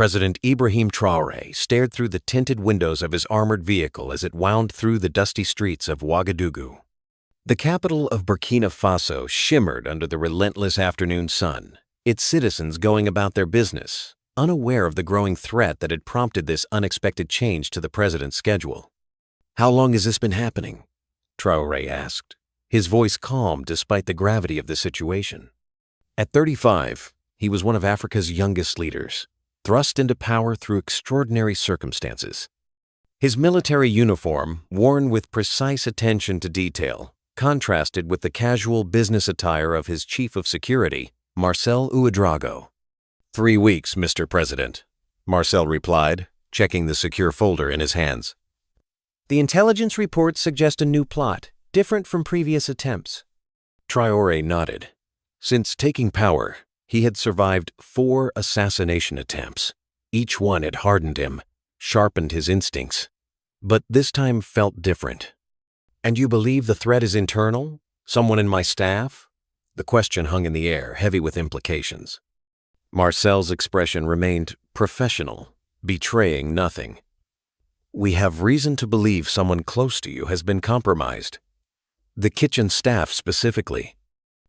President Ibrahim Traoré stared through the tinted windows of his armored vehicle as it wound through the dusty streets of Ouagadougou. The capital of Burkina Faso shimmered under the relentless afternoon sun, its citizens going about their business, unaware of the growing threat that had prompted this unexpected change to the president's schedule. "How long has this been happening?" Traoré asked, his voice calm despite the gravity of the situation. At 35, he was one of Africa's youngest leaders, thrust into power through extraordinary circumstances. His military uniform, worn with precise attention to detail, contrasted with the casual business attire of his chief of security, Marcel Ouedraogo. 3 weeks, Mr. President," Marcel replied, checking the secure folder in his hands. "The intelligence reports suggest a new plot, different from previous attempts." Traoré nodded. Since taking power, he had survived 4 assassination attempts. Each one had hardened him, sharpened his instincts, but this time felt different. "And you believe the threat is internal? Someone in my staff?" The question hung in the air, heavy with implications. Marcel's expression remained professional, betraying nothing. "We have reason to believe someone close to you has been compromised. The kitchen staff specifically."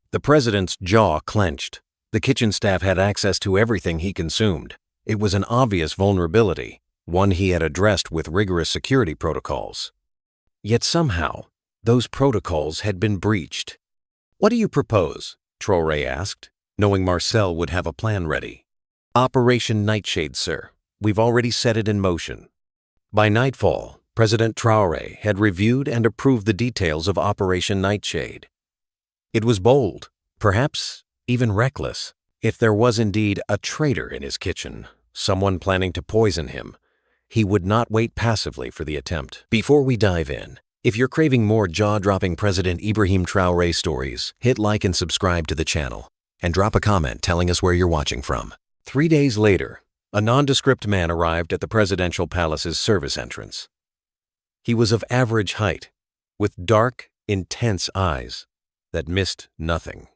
The president's jaw clenched. The kitchen staff had access to everything he consumed. It was an obvious vulnerability, one he had addressed with rigorous security protocols. Yet somehow, those protocols had been breached. "What do you propose?" Traoré asked, knowing Marcel would have a plan ready. "Operation Nightshade, sir. We've already set it in motion." By nightfall, President Traoré had reviewed and approved the details of Operation Nightshade. It was bold, perhaps even reckless. If there was indeed a traitor in his kitchen, someone planning to poison him, he would not wait passively for the attempt. Before we dive in, if you're craving more jaw-dropping President Ibrahim Traoré stories, hit like and subscribe to the channel, and drop a comment telling us where you're watching from. 3 days later, a nondescript man arrived at the presidential palace's service entrance. He was of average height, with dark, intense eyes that missed nothing.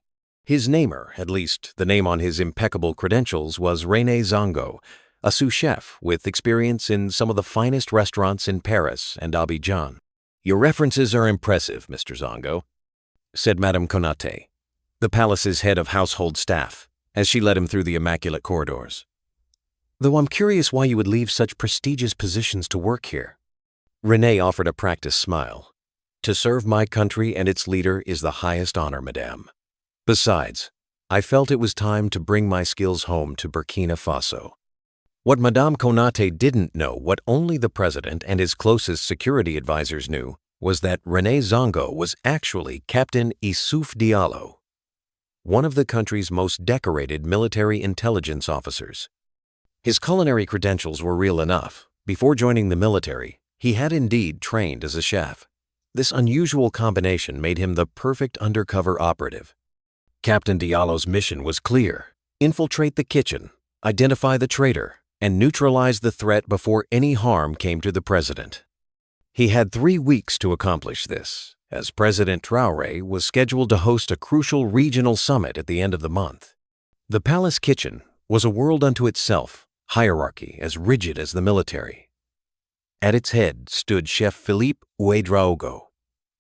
His namer, at least the name on his impeccable credentials, was René Zongo, a sous chef with experience in some of the finest restaurants in Paris and Abidjan. "Your references are impressive, Mr. Zongo," said Madame Konate, the palace's head of household staff, as she led him through the immaculate corridors. "Though I'm curious why you would leave such prestigious positions to work here." René offered a practiced smile. "To serve my country and its leader is the highest honor, madame. Besides, I felt it was time to bring my skills home to Burkina Faso." What Madame Konate didn't know, what only the president and his closest security advisors knew, was that René Zongo was actually Captain Issouf Diallo, one of the country's most decorated military intelligence officers. His culinary credentials were real enough. Before joining the military, he had indeed trained as a chef. This unusual combination made him the perfect undercover operative. Captain Diallo's mission was clear: infiltrate the kitchen, identify the traitor, and neutralize the threat before any harm came to the president. He had 3 weeks to accomplish this, as President Traoré was scheduled to host a crucial regional summit at the end of the month. The palace kitchen was a world unto itself, hierarchy as rigid as the military. At its head stood Chef Philippe Ouedraogo,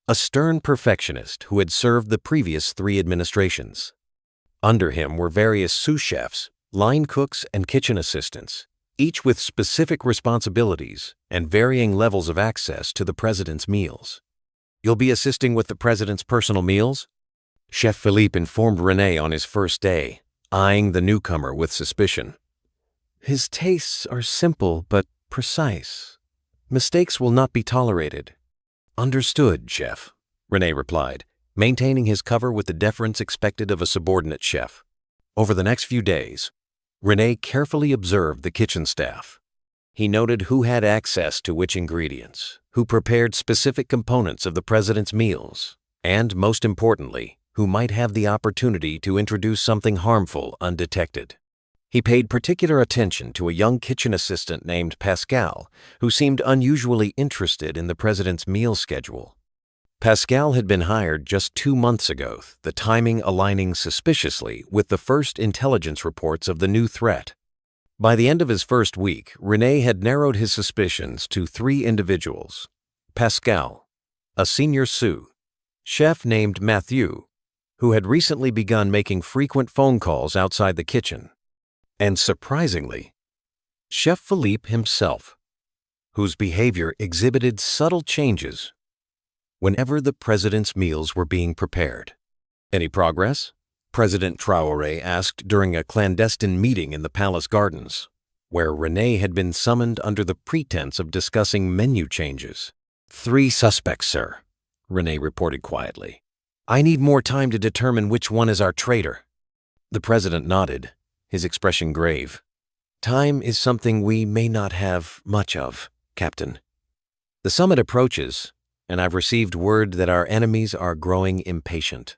a stern perfectionist who had served the previous 3 administrations. Under him were various sous chefs, line cooks, and kitchen assistants, each with specific responsibilities and varying levels of access to the president's meals. "You'll be assisting with the president's personal meals?" Chef Philippe informed René on his first day, eyeing the newcomer with suspicion. "His tastes are simple but precise. Mistakes will not be tolerated." "Understood, chef," René replied, maintaining his cover with the deference expected of a subordinate chef. Over the next few days, René carefully observed the kitchen staff. He noted who had access to which ingredients, who prepared specific components of the president's meals, and, most importantly, who might have the opportunity to introduce something harmful undetected. He paid particular attention to a young kitchen assistant named Pascal, who seemed unusually interested in the president's meal schedule. Pascal had been hired just 2 months ago, the timing aligning suspiciously with the first intelligence reports of the new threat. By the end of his first week, René had narrowed his suspicions to 3 individuals: Pascal, a senior sous, chef named Mathieu, who had recently begun making frequent phone calls outside the kitchen, and surprisingly, Chef Philippe himself, whose behavior exhibited subtle changes whenever the president's meals were being prepared. "Any progress?" President Traore asked during a clandestine meeting in the palace gardens, where René had been summoned under the pretense of discussing menu changes. "3 suspects, sir," René reported quietly. "I need more time to determine which one is our traitor." The president nodded, his expression grave. "Time is something we may not have much of, Captain. The summit approaches, and I've received word that our enemies are growing impatient."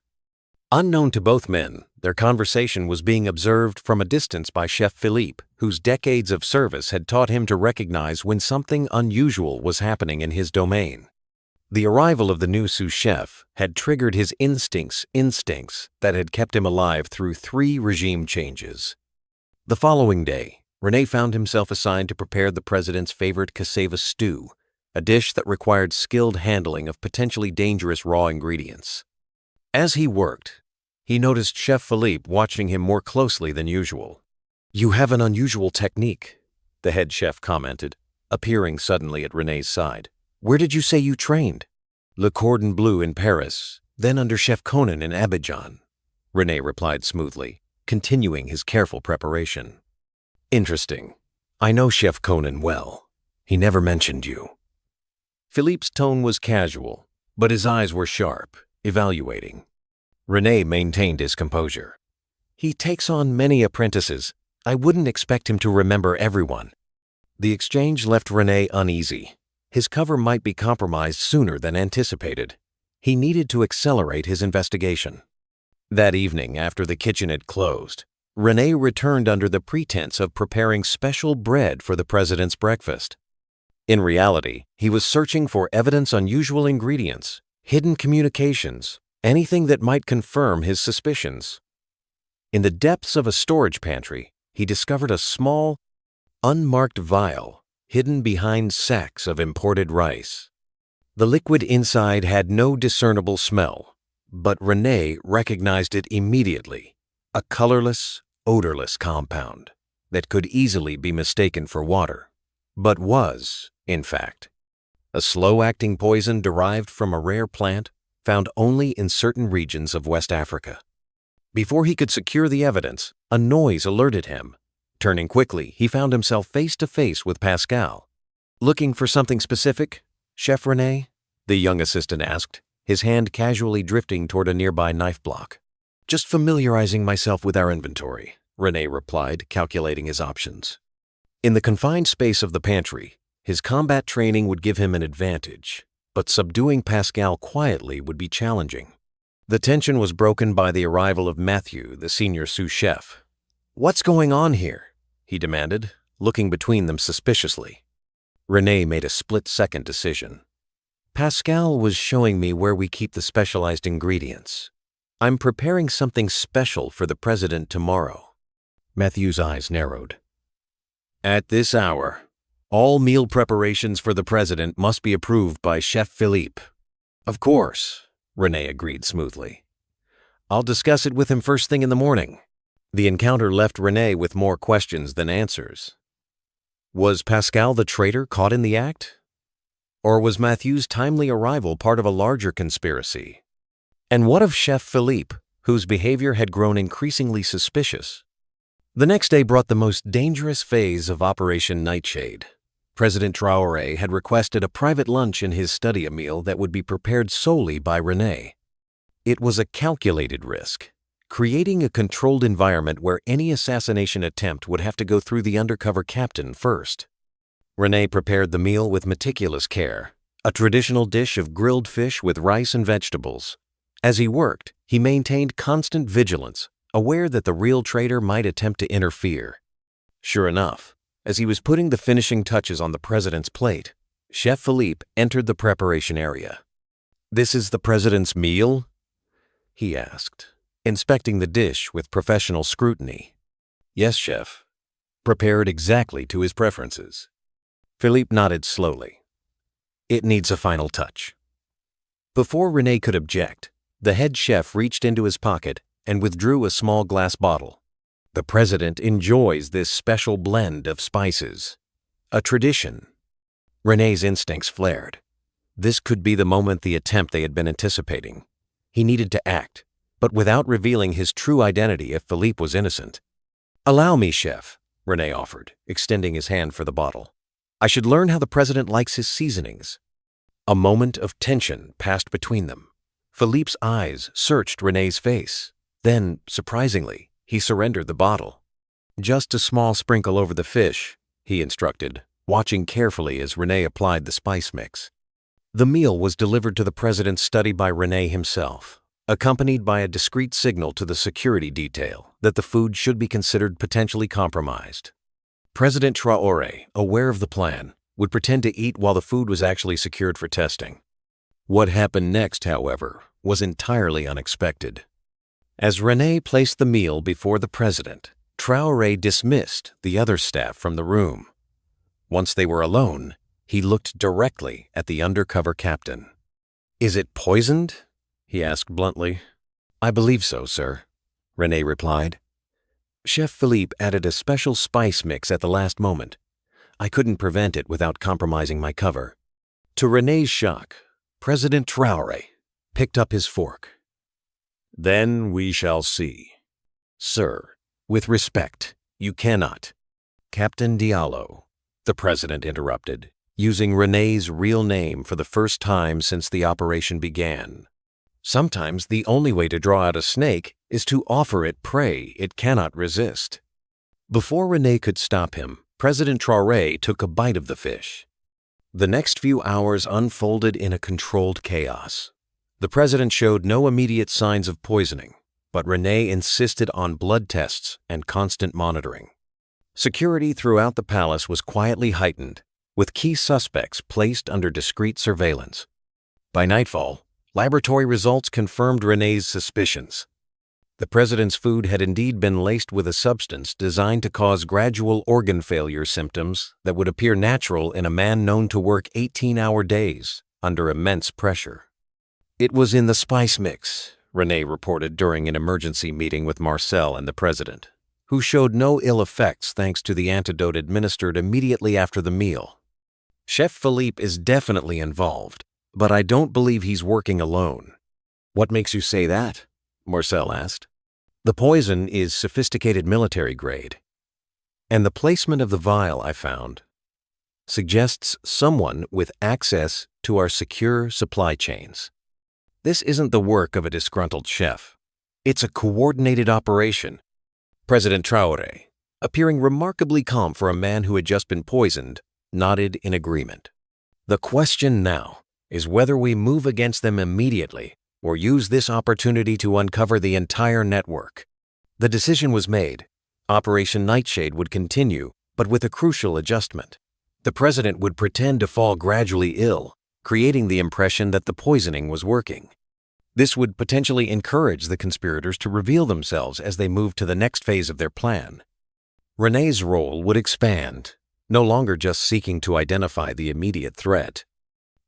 Unknown to both men, their conversation was being observed from a distance by Chef Philippe, whose decades of service had taught him to recognize when something unusual was happening in his domain. The arrival of the new sous chef had triggered his instincts that had kept him alive through 3 regime changes. The following day, René found himself assigned to prepare the president's favorite cassava stew, a dish that required skilled handling of potentially dangerous raw ingredients. As he worked, he noticed Chef Philippe watching him more closely than usual. "You have an unusual technique," the head chef commented, appearing suddenly at René's side. "Where did you say you trained?" "Le Cordon Bleu in Paris, then under Chef Conan in Abidjan," René replied smoothly, continuing his careful preparation. "Interesting. I know Chef Conan well. He never mentioned you." Philippe's tone was casual, but his eyes were sharp, evaluating. René maintained his composure. "He takes on many apprentices. I wouldn't expect him to remember everyone." The exchange left René uneasy. His cover might be compromised sooner than anticipated. He needed to accelerate his investigation. That evening, after the kitchen had closed, René returned under the pretense of preparing special bread for the president's breakfast. In reality, he was searching for evidence on unusual ingredients, hidden communications, anything that might confirm his suspicions. In the depths of a storage pantry, he discovered a small, unmarked vial hidden behind sacks of imported rice. The liquid inside had no discernible smell, but René recognized it immediately, a colorless, odorless compound that could easily be mistaken for water, but was, in fact, a slow-acting poison derived from a rare plant found only in certain regions of West Africa. Before he could secure the evidence, a noise alerted him. Turning quickly, he found himself face to face with Pascal. "Looking for something specific, Chef René?" the young assistant asked, his hand casually drifting toward a nearby knife block. "Just familiarizing myself with our inventory," René replied, calculating his options. In the confined space of the pantry, his combat training would give him an advantage, but subduing Pascal quietly would be challenging. The tension was broken by the arrival of Mathieu, the senior sous chef. "What's going on here?" he demanded, looking between them suspiciously. René made a split-second decision. "Pascal was showing me where we keep the specialized ingredients. I'm preparing something special for the president tomorrow." Mathieu's eyes narrowed. "At this hour, all meal preparations for the president must be approved by Chef Philippe." "Of course," René agreed smoothly. "I'll discuss it with him first thing in the morning." The encounter left René with more questions than answers. Was Pascal the traitor caught in the act? Or was Mathieu's timely arrival part of a larger conspiracy? And what of Chef Philippe, whose behavior had grown increasingly suspicious? The next day brought the most dangerous phase of Operation Nightshade. President Traore had requested a private lunch in his study, a meal that would be prepared solely by René. It was a calculated risk, creating a controlled environment where any assassination attempt would have to go through the undercover captain first. René prepared the meal with meticulous care, a traditional dish of grilled fish with rice and vegetables. As he worked, he maintained constant vigilance, aware that the real traitor might attempt to interfere. Sure enough, as he was putting the finishing touches on the president's plate, Chef Philippe entered the preparation area. "This is the president's meal?" he asked, inspecting the dish with professional scrutiny. "Yes, chef. prepared exactly to his preferences. Philippe nodded slowly. It needs a final touch. Before René could object, the head chef reached into his pocket and withdrew a small glass bottle. The president enjoys this special blend of spices. A tradition. René's instincts flared. This could be the moment, the attempt they had been anticipating. He needed to act, but without revealing his true identity if Philippe was innocent. "Allow me, chef," René offered, extending his hand for the bottle. "I should learn how the president likes his seasonings." A moment of tension passed between them. Philippe's eyes searched René's face. Then, surprisingly, he surrendered the bottle. "Just a small sprinkle over the fish," he instructed, watching carefully as René applied the spice mix. The meal was delivered to the president's study by René himself, accompanied by a discreet signal to the security detail that the food should be considered potentially compromised. President Traore, aware of the plan, would pretend to eat while the food was actually secured for testing. What happened next, however, was entirely unexpected. As René placed the meal before the president, Traore dismissed the other staff from the room. Once they were alone, he looked directly at the undercover captain. "Is it poisoned?" he asked bluntly. "I believe so, sir," René replied. "Chef Philippe added a special spice mix at the last moment. I couldn't prevent it without compromising my cover." To René's shock, President Traore picked up his fork. "Then we shall see." "Sir, with respect, you cannot." "Captain Diallo," the president interrupted, using René's real name for the first time since the operation began. "Sometimes the only way to draw out a snake is to offer it prey it cannot resist." Before René could stop him, President Traore took a bite of the fish. The next few hours unfolded in a controlled chaos. The president showed no immediate signs of poisoning, but René insisted on blood tests and constant monitoring. Security throughout the palace was quietly heightened, with key suspects placed under discreet surveillance. By nightfall, laboratory results confirmed René's suspicions. The president's food had indeed been laced with a substance designed to cause gradual organ failure symptoms that would appear natural in a man known to work 18-hour days under immense pressure. "It was in the spice mix," René reported during an emergency meeting with Marcel and the president, who showed no ill effects thanks to the antidote administered immediately after the meal. "Chef Philippe is definitely involved, but I don't believe he's working alone." "What makes you say that?" Marcel asked. "The poison is sophisticated military grade, and the placement of the vial, I found, suggests someone with access to our secure supply chains. This isn't the work of a disgruntled chef. It's a coordinated operation." President Traore, appearing remarkably calm for a man who had just been poisoned, nodded in agreement. "The question now is whether we move against them immediately or use this opportunity to uncover the entire network." The decision was made. Operation Nightshade would continue, but with a crucial adjustment. The president would pretend to fall gradually ill, creating the impression that the poisoning was working. This would potentially encourage the conspirators to reveal themselves as they moved to the next phase of their plan. René's role would expand, no longer just seeking to identify the immediate threat.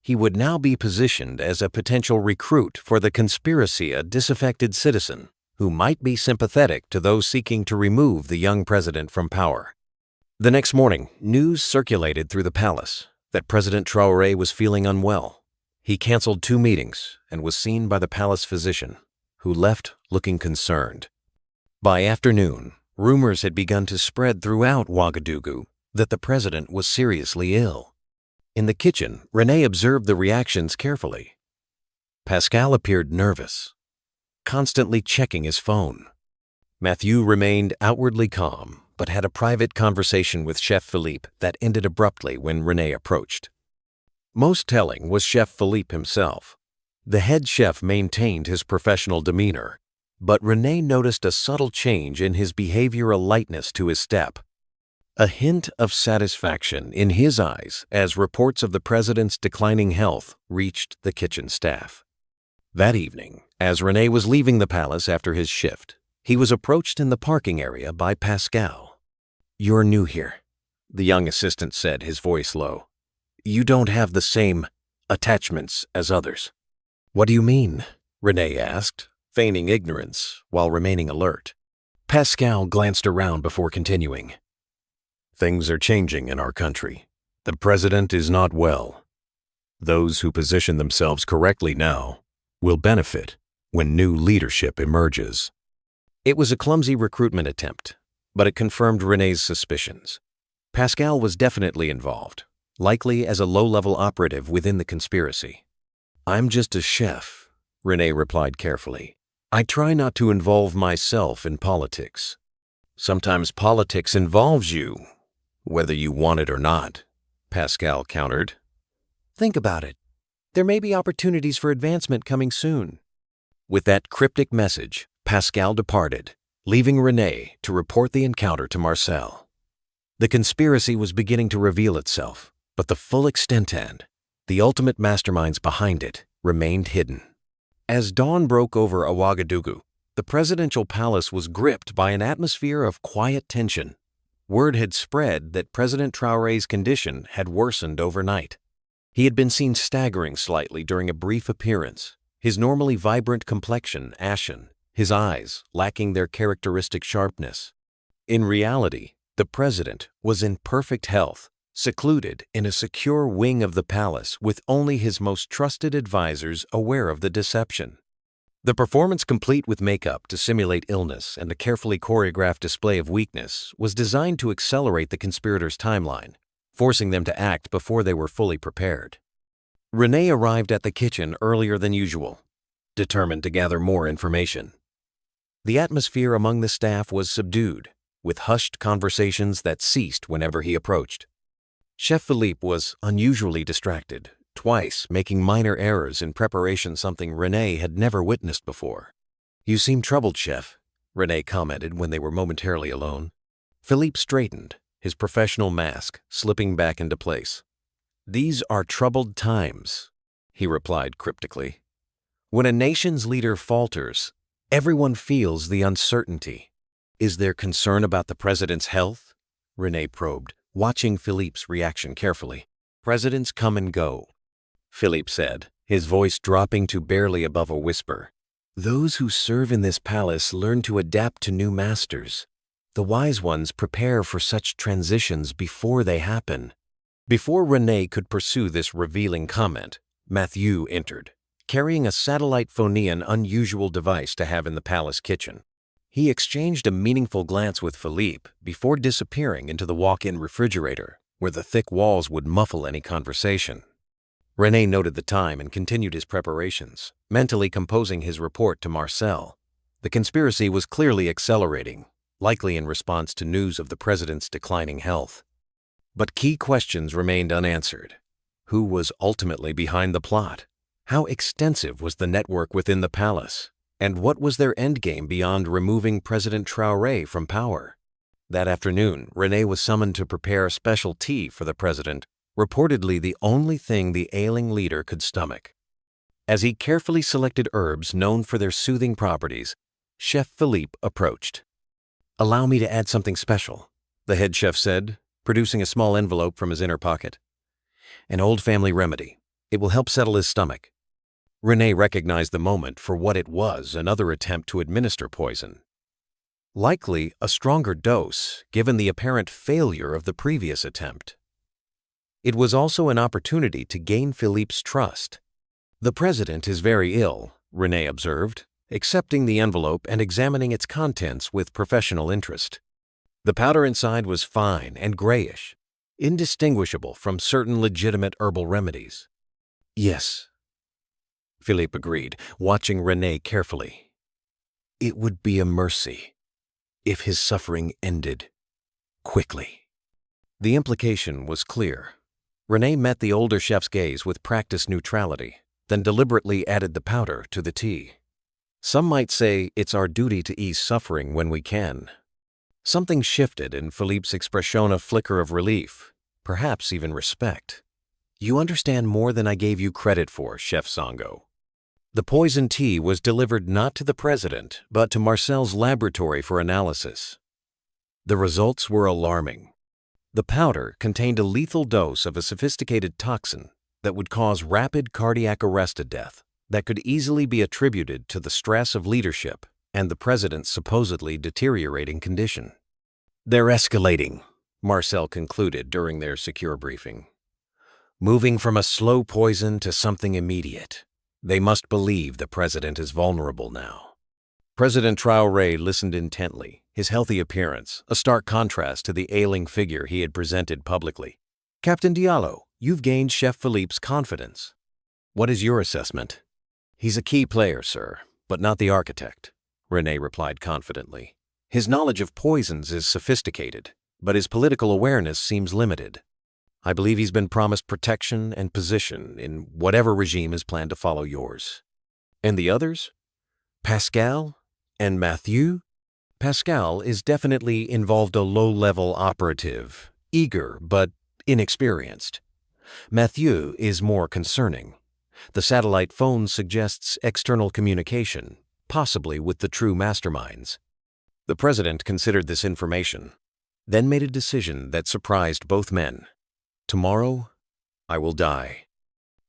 He would now be positioned as a potential recruit for the conspiracy, a disaffected citizen who might be sympathetic to those seeking to remove the young president from power. The next morning, news circulated through the palace that President Traore was feeling unwell. He canceled 2 meetings and was seen by the palace physician, who left looking concerned. By afternoon, rumors had begun to spread throughout Ouagadougou that the president was seriously ill. In the kitchen, René observed the reactions carefully. Pascal appeared nervous, constantly checking his phone. Mathieu remained outwardly calm, but had a private conversation with Chef Philippe that ended abruptly when René approached. Most telling was Chef Philippe himself. The head chef maintained his professional demeanor, but René noticed a subtle change in his behavior, a lightness to his step. A hint of satisfaction in his eyes as reports of the president's declining health reached the kitchen staff. That evening, as René was leaving the palace after his shift, he was approached in the parking area by Pascal. "You're new here," the young assistant said, his voice low. "You don't have the same attachments as others." "What do you mean?" Renee asked, feigning ignorance while remaining alert. Pascal glanced around before continuing. "Things are changing in our country. The president is not well. Those who position themselves correctly now will benefit when new leadership emerges." It was a clumsy recruitment attempt, but it confirmed Renee's suspicions. Pascal was definitely involved, likely as a low-level operative within the conspiracy. "I'm just a chef," Renee replied carefully. "I try not to involve myself in politics." "Sometimes politics involves you, whether you want it or not," Pascal countered. Think about it. There may be opportunities for advancement coming soon. With that cryptic message, Pascal departed, leaving Renee to report the encounter to Marcel. The conspiracy was beginning to reveal itself, but the full extent and the ultimate masterminds behind it remained hidden. As dawn broke over Ouagadougou, the presidential palace was gripped by an atmosphere of quiet tension. Word had spread that President Traoré's condition had worsened overnight. He had been seen staggering slightly during a brief appearance, his normally vibrant complexion ashen, his eyes lacking their characteristic sharpness. In reality, the president was in perfect health, secluded in a secure wing of the palace with only his most trusted advisors aware of the deception. The performance, complete with makeup to simulate illness and a carefully choreographed display of weakness, was designed to accelerate the conspirators' timeline, forcing them to act before they were fully prepared. Renee arrived at the kitchen earlier than usual, determined to gather more information. The atmosphere among the staff was subdued, with hushed conversations that ceased whenever he approached. Chef Philippe was unusually distracted, twice making minor errors in preparation, something Renee had never witnessed before. "You seem troubled, Chef," Renee commented when they were momentarily alone. Philippe straightened, his professional mask slipping back into place. "These are troubled times," he replied cryptically. "When a nation's leader falters, everyone feels the uncertainty." "Is there concern about the president's health?" Renee probed, watching Philippe's reaction carefully. "Presidents come and go," Philippe said, his voice dropping to barely above a whisper. "Those who serve in this palace learn to adapt to new masters. The wise ones prepare for such transitions before they happen." Before Renee could pursue this revealing comment, Mathieu entered, carrying a satellite phone, an unusual device to have in the palace kitchen. He exchanged a meaningful glance with Philippe before disappearing into the walk-in refrigerator, where the thick walls would muffle any conversation. Renee noted the time and continued his preparations, mentally composing his report to Marcel. The conspiracy was clearly accelerating, likely in response to news of the president's declining health. But key questions remained unanswered. Who was ultimately behind the plot? How extensive was the network within the palace? And what was their endgame beyond removing President Traoré from power? That afternoon, Renee was summoned to prepare a special tea for the president, reportedly the only thing the ailing leader could stomach. As he carefully selected herbs known for their soothing properties, Chef Philippe approached. "Allow me to add something special," the head chef said, producing a small envelope from his inner pocket. "An old family remedy. It will help settle his stomach." Renee recognized the moment for what it was, another attempt to administer poison. Likely a stronger dose, given the apparent failure of the previous attempt. It was also an opportunity to gain Philippe's trust. "The president is very ill," Renee observed, accepting the envelope and examining its contents with professional interest. The powder inside was fine and grayish, indistinguishable from certain legitimate herbal remedies. "Yes," Philippe agreed, watching Renee carefully. "It would be a mercy if his suffering ended quickly." The implication was clear. Renee met the older chef's gaze with practiced neutrality, then deliberately added the powder to the tea. "Some might say it's our duty to ease suffering when we can." Something shifted in Philippe's expression, a flicker of relief, perhaps even respect. "You understand more than I gave you credit for, Chef Sango." The poison tea was delivered not to the president, but to Marcel's laboratory for analysis. The results were alarming. The powder contained a lethal dose of a sophisticated toxin that would cause rapid cardiac arrest to death that could easily be attributed to the stress of leadership and the president's supposedly deteriorating condition. "They're escalating," Marcel concluded during their secure briefing. "Moving from a slow poison to something immediate. They must believe the president is vulnerable now." President Traore listened intently, his healthy appearance a stark contrast to the ailing figure he had presented publicly. "Captain Diallo, you've gained Chef Philippe's confidence. What is your assessment?" "He's a key player, sir, but not the architect," René replied confidently. "His knowledge of poisons is sophisticated, but his political awareness seems limited. I believe he's been promised protection and position in whatever regime is planned to follow yours." "And the others? Pascal and Mathieu?" "Pascal is definitely involved a low-level operative, eager but inexperienced. Mathieu is more concerning. The satellite phone suggests external communication, possibly with the true masterminds." The president considered this information, then made a decision that surprised both men. "Tomorrow, I will die."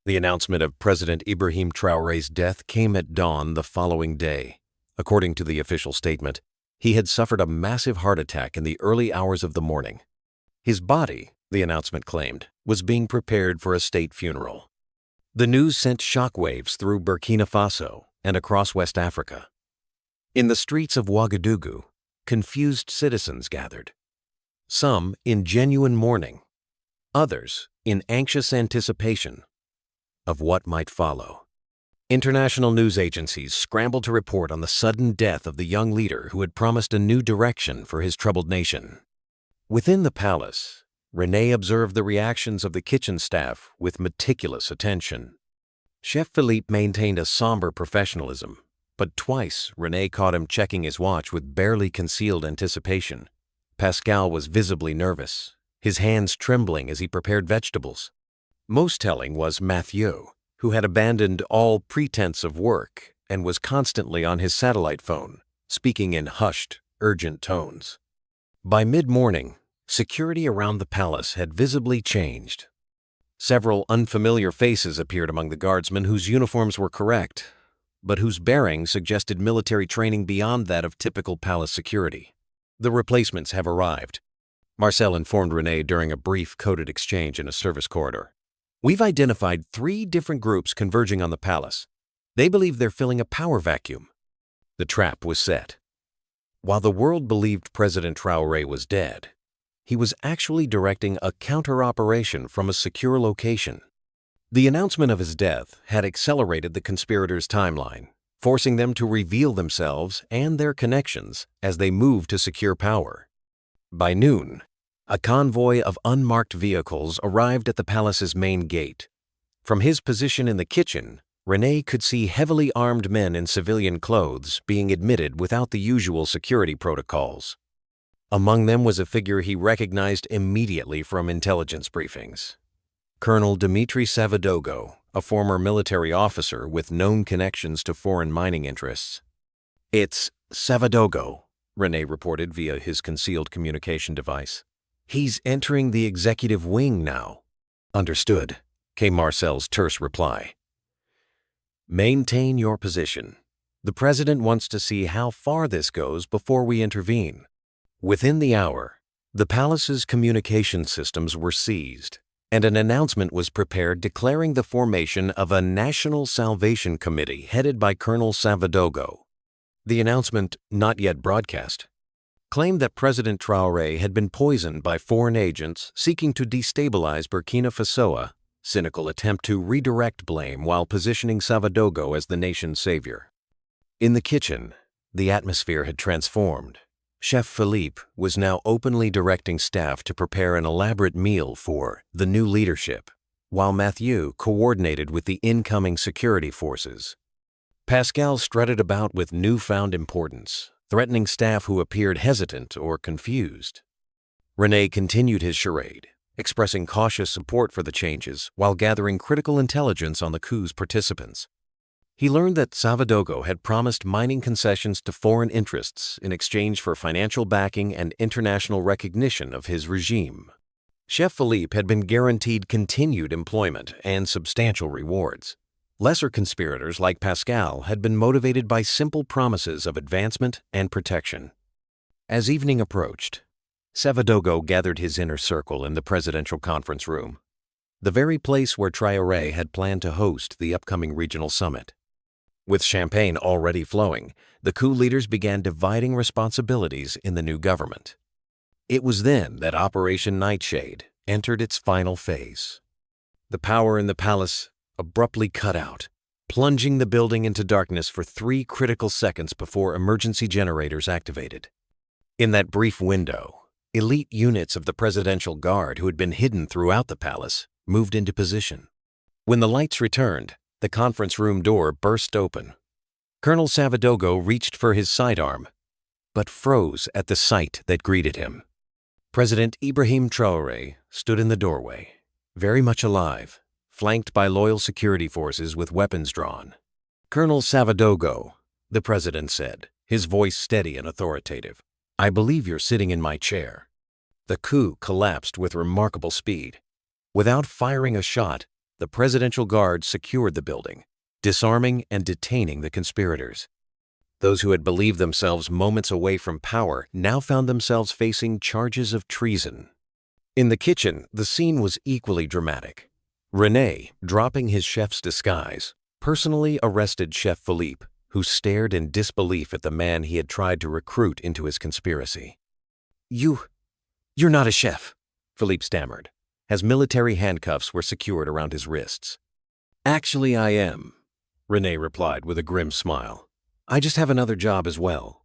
The announcement of President Ibrahim Traoré's death came at dawn the following day. According to the official statement, he had suffered a massive heart attack in the early hours of the morning. His body, the announcement claimed, was being prepared for a state funeral. The news sent shockwaves through Burkina Faso and across West Africa. In the streets of Ouagadougou, confused citizens gathered, some in genuine mourning, others in anxious anticipation of what might follow. International news agencies scrambled to report on the sudden death of the young leader who had promised a new direction for his troubled nation. Within the palace, René observed the reactions of the kitchen staff with meticulous attention. Chef Philippe maintained a somber professionalism, but twice René caught him checking his watch with barely concealed anticipation. Pascal was visibly nervous, his hands trembling as he prepared vegetables. Most telling was Mathieu, who had abandoned all pretense of work and was constantly on his satellite phone, speaking in hushed, urgent tones. By mid-morning, security around the palace had visibly changed. Several unfamiliar faces appeared among the guardsmen whose uniforms were correct, but whose bearing suggested military training beyond that of typical palace security. "The replacements have arrived," Marcel informed René during a brief coded exchange in a service corridor. "We've identified 3 different groups converging on the palace. They believe they're filling a power vacuum." The trap was set. While the world believed President Traoré was dead, he was actually directing a counter-operation from a secure location. The announcement of his death had accelerated the conspirators' timeline, forcing them to reveal themselves and their connections as they moved to secure power. By noon, a convoy of unmarked vehicles arrived at the palace's main gate. From his position in the kitchen, René could see heavily armed men in civilian clothes being admitted without the usual security protocols. Among them was a figure he recognized immediately from intelligence briefings. Colonel Dimitri Savadogo, a former military officer with known connections to foreign mining interests. "It's Savadogo," René reported via his concealed communication device. "He's entering the executive wing now." "Understood," came Marcel's terse reply. "Maintain your position. The president wants to see how far this goes before we intervene." Within the hour, the palace's communication systems were seized, and an announcement was prepared declaring the formation of a National Salvation Committee headed by Colonel Savadogo. The announcement, not yet broadcast, claimed that President Traoré had been poisoned by foreign agents seeking to destabilize Burkina Faso, cynical attempt to redirect blame while positioning Savadogo as the nation's savior. In the kitchen, the atmosphere had transformed. Chef Philippe was now openly directing staff to prepare an elaborate meal for the new leadership, while Mathieu coordinated with the incoming security forces. Pascal strutted about with newfound importance, threatening staff who appeared hesitant or confused. René continued his charade, expressing cautious support for the changes while gathering critical intelligence on the coup's participants. He learned that Savadogo had promised mining concessions to foreign interests in exchange for financial backing and international recognition of his regime. Chef Philippe had been guaranteed continued employment and substantial rewards. Lesser conspirators like Pascal had been motivated by simple promises of advancement and protection. As evening approached, Savadogo gathered his inner circle in the presidential conference room, the very place where Traore had planned to host the upcoming regional summit. With champagne already flowing, the coup leaders began dividing responsibilities in the new government. It was then that Operation Nightshade entered its final phase. The power in the palace abruptly cut out, plunging the building into darkness for 3 critical seconds before emergency generators activated. In that brief window, elite units of the Presidential Guard who had been hidden throughout the palace moved into position. When the lights returned, the conference room door burst open. Colonel Savadogo reached for his sidearm, but froze at the sight that greeted him. President IBRAHIM TRAORÉ stood in the doorway, very much alive, flanked by loyal security forces with weapons drawn. "Colonel Savadogo," the president said, his voice steady and authoritative, "I believe you're sitting in my chair." The coup collapsed with remarkable speed. Without firing a shot, the Presidential Guard secured the building, disarming and detaining the conspirators. Those who had believed themselves moments away from power now found themselves facing charges of treason. In the kitchen, the scene was equally dramatic. René, dropping his chef's disguise, personally arrested Chef Philippe, who stared in disbelief at the man he had tried to recruit into his conspiracy. You're not a chef," Philippe stammered, as military handcuffs were secured around his wrists. "Actually, I am," René replied with a grim smile. "I just have another job as well."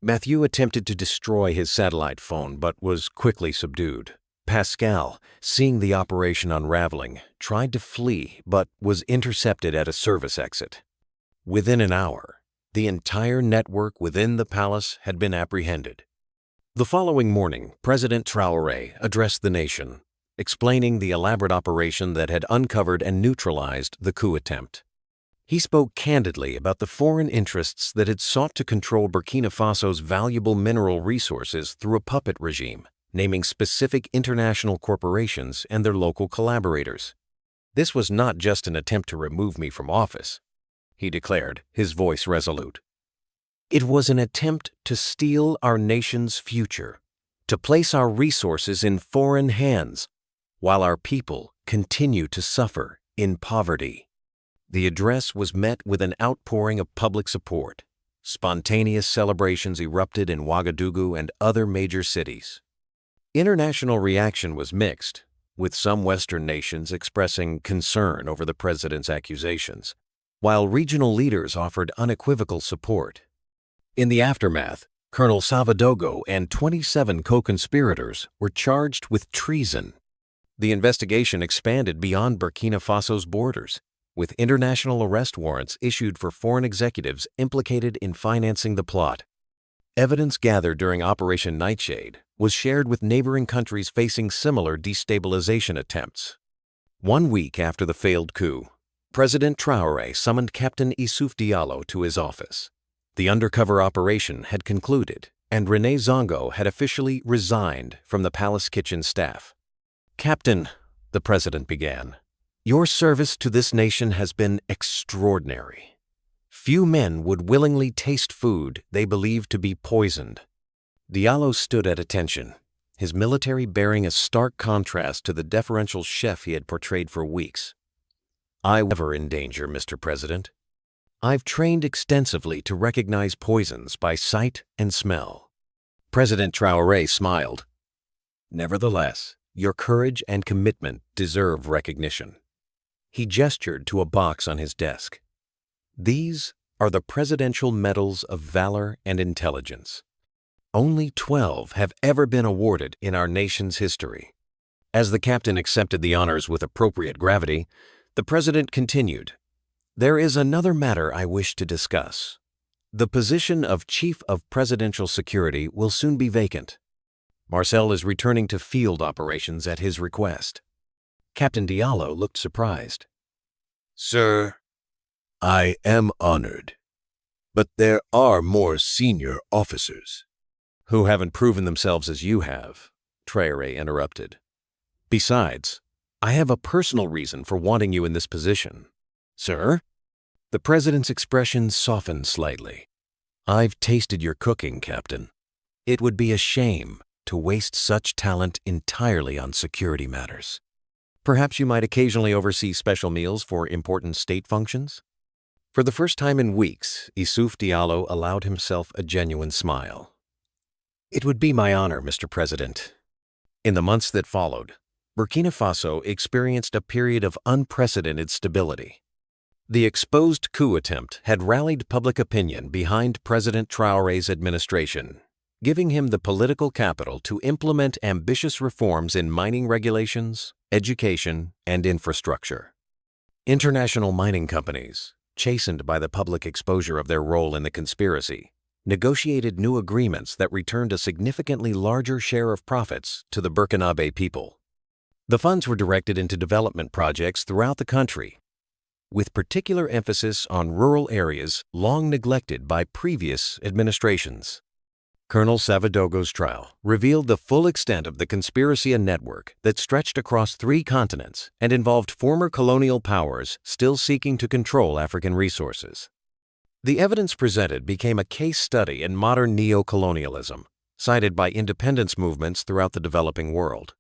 Mathieu attempted to destroy his satellite phone but was quickly subdued. Pascal, seeing the operation unraveling, tried to flee but was intercepted at a service exit. Within an hour, the entire network within the palace had been apprehended. The following morning, President Traoré addressed the nation, explaining the elaborate operation that had uncovered and neutralized the coup attempt. He spoke candidly about the foreign interests that had sought to control Burkina Faso's valuable mineral resources through a puppet regime, naming specific international corporations and their local collaborators. "This was not just an attempt to remove me from office," he declared, his voice resolute. "It was an attempt to steal our nation's future, to place our resources in foreign hands, while our people continue to suffer in poverty." The address was met with an outpouring of public support. Spontaneous celebrations erupted in Ouagadougou and other major cities. International reaction was mixed, with some Western nations expressing concern over the president's accusations, while regional leaders offered unequivocal support. In the aftermath, Colonel Savadogo and 27 co-conspirators were charged with treason. The investigation expanded beyond Burkina Faso's borders, with international arrest warrants issued for foreign executives implicated in financing the plot. Evidence gathered during Operation Nightshade was shared with neighboring countries facing similar destabilization attempts. 1 week after the failed coup, President Traoré summoned Captain Issouf Diallo to his office. The undercover operation had concluded, and René Zongo had officially resigned from the palace kitchen staff. "Captain," the president began, "your service to this nation has been extraordinary. Few men would willingly taste food they believed to be poisoned." Diallo stood at attention, his military bearing a stark contrast to the deferential chef he had portrayed for weeks. "I was never in danger, Mr. President. I've trained extensively to recognize poisons by sight and smell." President Traoré smiled. "Nevertheless, your courage and commitment deserve recognition." He gestured to a box on his desk. "These are the Presidential Medals of Valor and Intelligence. Only 12 have ever been awarded in our nation's history." As the captain accepted the honors with appropriate gravity, the president continued, "There is another matter I wish to discuss. The position of Chief of Presidential Security will soon be vacant. Marcel is returning to field operations at his request." Captain Diallo looked surprised. "Sir, I am honored, but there are more senior officers. Who haven't proven themselves as you have, Traore interrupted. Besides, I have a personal reason for wanting you in this position. Sir? The president's expression softened slightly. I've tasted your cooking, Captain. It would be a shame to waste such talent entirely on security matters. Perhaps you might occasionally oversee special meals for important state functions? For the first time in weeks, Issouf Diallo allowed himself a genuine smile. It would be my honor, Mr. President. In the months that followed, Burkina Faso experienced a period of unprecedented stability. The exposed coup attempt had rallied public opinion behind President Traoré's administration, giving him the political capital to implement ambitious reforms in mining regulations, education, and infrastructure. International mining companies, chastened by the public exposure of their role in the conspiracy, negotiated new agreements that returned a significantly larger share of profits to the Burkinabe people. The funds were directed into development projects throughout the country, with particular emphasis on rural areas long neglected by previous administrations. Colonel Savadogo's trial revealed the full extent of the conspiracy network that stretched across 3 continents and involved former colonial powers still seeking to control African resources. The evidence presented became a case study in modern neo-colonialism, cited by independence movements throughout the developing world.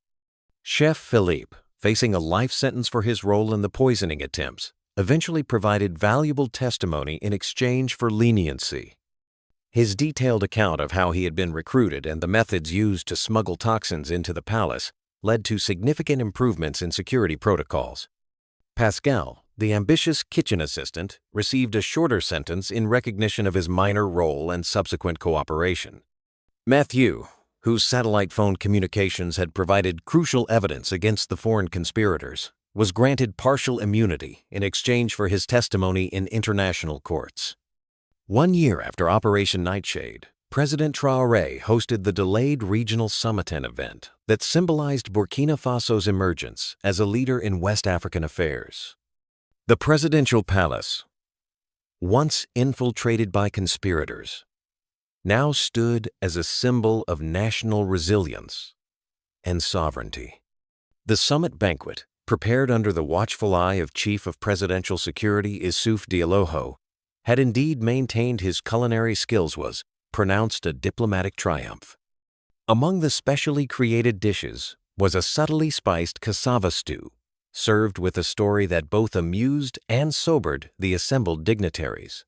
Chef Philippe, facing a life sentence for his role in the poisoning attempts, eventually provided valuable testimony in exchange for leniency. His detailed account of how he had been recruited and the methods used to smuggle toxins into the palace led to significant improvements in security protocols. Pascal, the ambitious kitchen assistant, received a shorter sentence in recognition of his minor role and subsequent cooperation. Mathieu, whose satellite phone communications had provided crucial evidence against the foreign conspirators, was granted partial immunity in exchange for his testimony in international courts. 1 year after Operation Nightshade, President Traoré hosted the delayed Regional Summit event that symbolized Burkina Faso's emergence as a leader in West African affairs. The presidential palace, once infiltrated by conspirators, now stood as a symbol of national resilience and sovereignty. The summit banquet, prepared under the watchful eye of Chief of Presidential Security Issouf Diallo, had indeed maintained his culinary skills, was pronounced a diplomatic triumph. Among the specially created dishes was a subtly spiced cassava stew, served with a story that both amused and sobered the assembled dignitaries.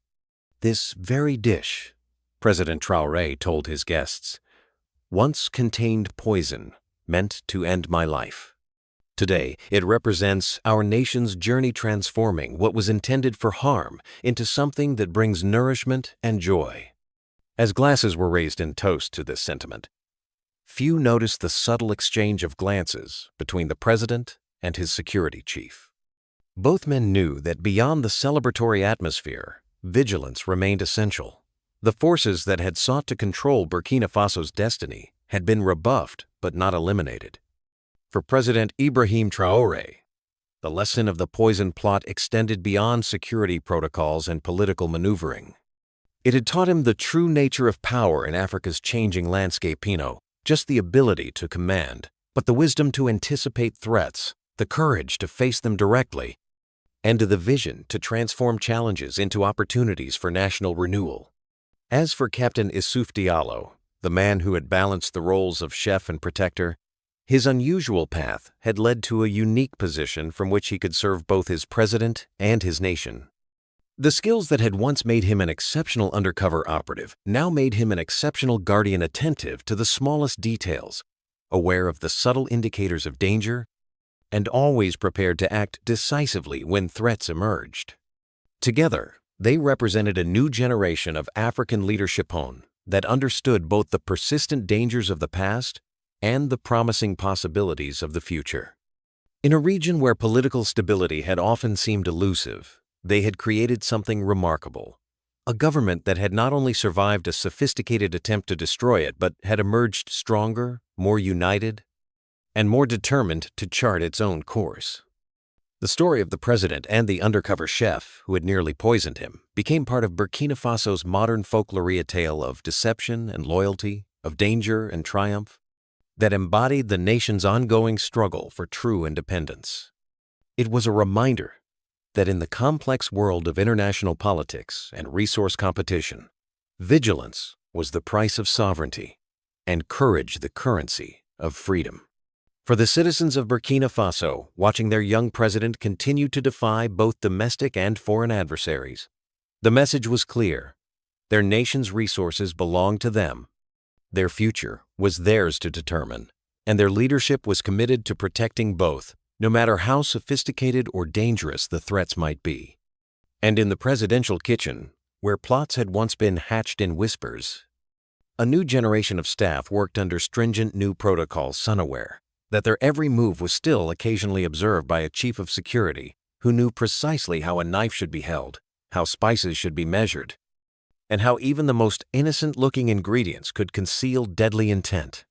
This very dish, President Traoré told his guests, once contained poison meant to end my life. Today, it represents our nation's journey transforming what was intended for harm into something that brings nourishment and joy. As glasses were raised in toast to this sentiment, few noticed the subtle exchange of glances between the president and his security chief. Both men knew that beyond the celebratory atmosphere, vigilance remained essential. The forces that had sought to control Burkina Faso's destiny had been rebuffed but not eliminated. For President IBRAHIM Traoré, the lesson of the poison plot extended beyond security protocols and political maneuvering. It had taught him the true nature of power in Africa's changing landscape, just the ability to command, but the wisdom to anticipate threats, the courage to face them directly, and the vision to transform challenges into opportunities for national renewal. As for Captain Issouf Diallo, the man who had balanced the roles of chef and protector, his unusual path had led to a unique position from which he could serve both his president and his nation. The skills that had once made him an exceptional undercover operative now made him an exceptional guardian attentive to the smallest details, aware of the subtle indicators of danger, and always prepared to act decisively when threats emerged. Together, they represented a new generation of African leadership that understood both the persistent dangers of the past and the promising possibilities of the future. In a region where political stability had often seemed elusive, they had created something remarkable, a government that had not only survived a sophisticated attempt to destroy it, but had emerged stronger, more united, and more determined to chart its own course. The story of the president and the undercover chef who had nearly poisoned him became part of Burkina Faso's modern folkloric tale of deception and loyalty, of danger and triumph, that embodied the nation's ongoing struggle for true independence. It was a reminder that in the complex world of international politics and resource competition, vigilance was the price of sovereignty and courage the currency of freedom. For the citizens of Burkina Faso, watching their young president continue to defy both domestic and foreign adversaries, the message was clear. Their nation's resources belonged to them. Their future was theirs to determine, and their leadership was committed to protecting both, no matter how sophisticated or dangerous the threats might be. And in the presidential kitchen, where plots had once been hatched in whispers, a new generation of staff worked under stringent new protocols, unaware that their every move was still occasionally observed by a chief of security who knew precisely how a knife should be held, how spices should be measured, and how even the most innocent-looking ingredients could conceal deadly intent.